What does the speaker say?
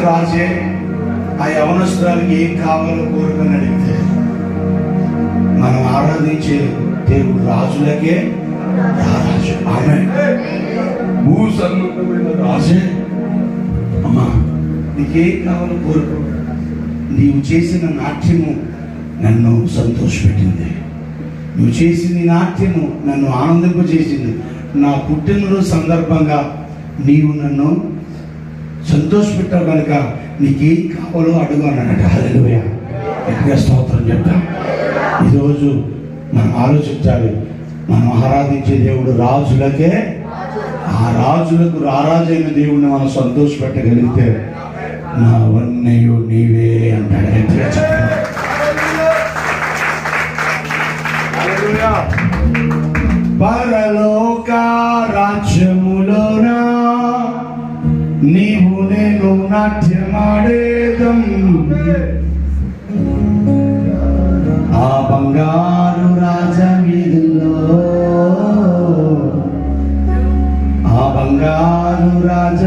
రాజే ఆ యవనస్తురానికి ఏం కావాలో కోరుకొని అడిగితే మనం ఆరాధించే దేవుడు రాజులకే రాజు. ఆమె భూ సంబంధమైన రాజే. అమ్మా నీకేం కావాలో కోరుకో. నీవు చేసిన నాట్యము నన్ను సంతోషపెట్టింది. నువ్వు చేసిన నాట్యము నన్ను ఆనందింపజేసింది. నా పుట్టినరోజు సందర్భంగా నీవు నన్ను సంతోషపెట్టావు కనుక నీకేం కావాలో అడుగు అన్నాడట. హల్లెలూయా, ఎక్కువ స్తోత్రం చెప్తాం. ఈరోజు మనం ఆలోచించాలి. మనం ఆరాధించే దేవుడు రాజులకే, ఆ రాజులకు రారాజైన దేవుడిని మనం సంతోషపెట్టగలిగితే నా వన్నయ్యు నీవే అంటాడు. గట్టిగా చెప్పండి. పరలోక రాజ్యములోనా నీవు నేను నాట్యమాడేదం. ఆ బంగారు రాజవీధుల్లో, ఆ బంగారు రాజ